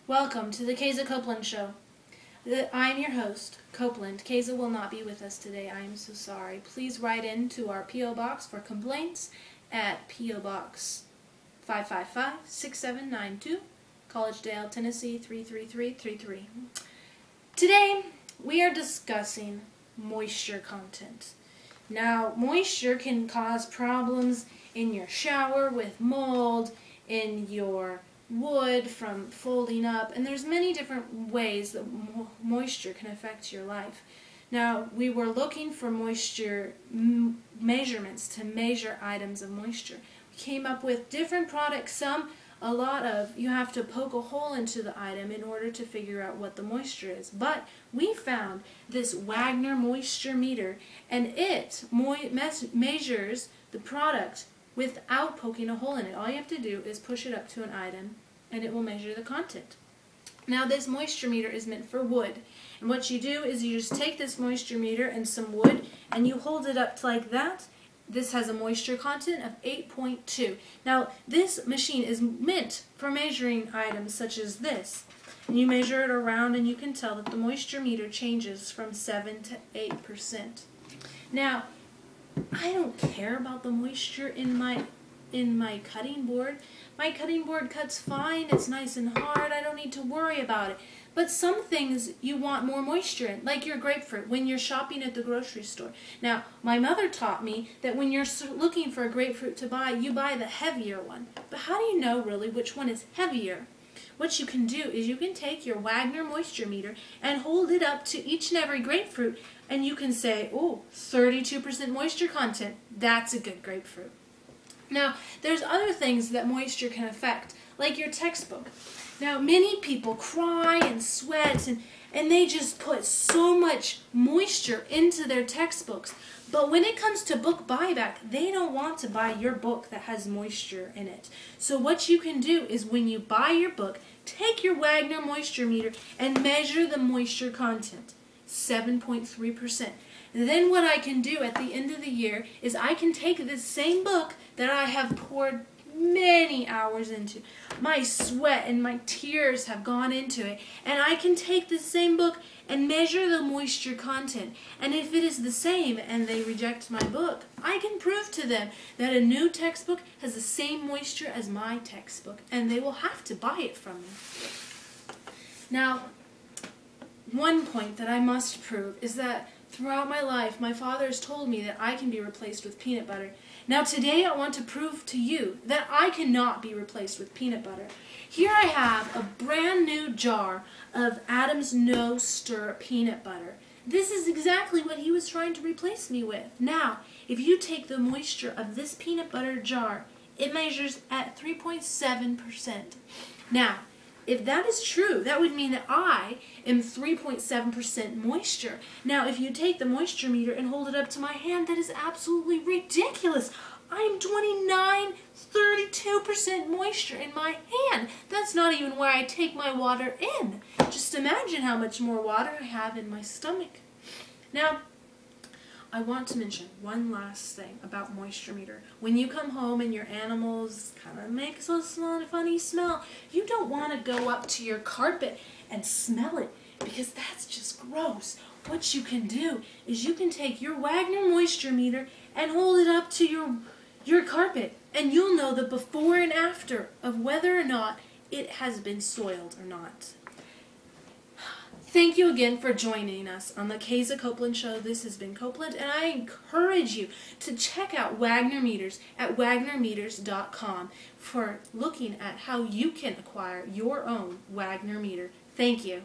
Welcome to the Caza-Coupland Show. I'm your host, Coupland. Caza will not be with us today. I am so sorry. Please write in to our P.O. Box for complaints at P.O. Box 555-6792, Collegedale, Tennessee 33333. Today, we are discussing moisture content. Now, moisture can cause problems in your shower with mold, in your wood from folding up, and there's many different ways that moisture can affect your life. Now, we were looking for moisture measurements to measure items of moisture. We came up with different products, a lot of, you have to poke a hole into the item in order to figure out what the moisture is. But we found this Wagner Moisture Meter, and it measures the product without poking a hole in it. All you have to do is push it up to an item and it will measure the content. Now, this moisture meter is meant for wood, and what you do is you just take this moisture meter and some wood and you hold it up like that. This has a moisture content of 8.2. Now, this machine is meant for measuring items such as this. And you measure it around and you can tell that the moisture meter changes from 7 to 8%. Now, I don't care about the moisture in my cutting board. My cutting board cuts fine, it's nice and hard, I don't need to worry about it. But some things you want more moisture in, like your grapefruit, when you're shopping at the grocery store. Now, my mother taught me that when you're looking for a grapefruit to buy, you buy the heavier one. But how do you know really which one is heavier? What you can do is you can take your Wagner Moisture Meter and hold it up to each and every grapefruit, and you can say, oh, 32% moisture content, that's a good grapefruit. Now, there's other things that moisture can affect, like your textbook. Now, many people cry and sweat, and they just put so much moisture into their textbooks. But when it comes to book buyback, they don't want to buy your book that has moisture in it. So what you can do is when you buy your book, take your Wagner Moisture Meter and measure the moisture content, 7.3%. Then what I can do at the end of the year is I can take this same book that I have poured many hours into. My sweat and my tears have gone into it, and I can take this same book and measure the moisture content. And if it is the same and they reject my book, I can prove to them that a new textbook has the same moisture as my textbook, and they will have to buy it from me. Now, one point that I must prove is that throughout my life, my father has told me that I can be replaced with peanut butter. Now today I want to prove to you that I cannot be replaced with peanut butter. Here I have a brand new jar of Adam's No Stir peanut butter. This is exactly what he was trying to replace me with. Now, if you take the moisture of this peanut butter jar, it measures at 3.7%. Now, if that is true, that would mean that I am 3.7% moisture. Now, if you take the moisture meter and hold it up to my hand, that is absolutely ridiculous. I am 32% moisture in my hand. That's not even where I take my water in. Just imagine how much more water I have in my stomach. Now, I want to mention one last thing about moisture meter. When you come home and your animals kind of make a funny smell, you don't want to go up to your carpet and smell it, because that's just gross. What you can do is you can take your Wagner Moisture Meter and hold it up to your carpet, and you'll know the before and after of whether or not it has been soiled or not. Thank you again for joining us on the Caza-Coupland Show. This has been Coupland, and I encourage you to check out Wagner Meters at wagnermeters.com for looking at how you can acquire your own Wagner meter. Thank you.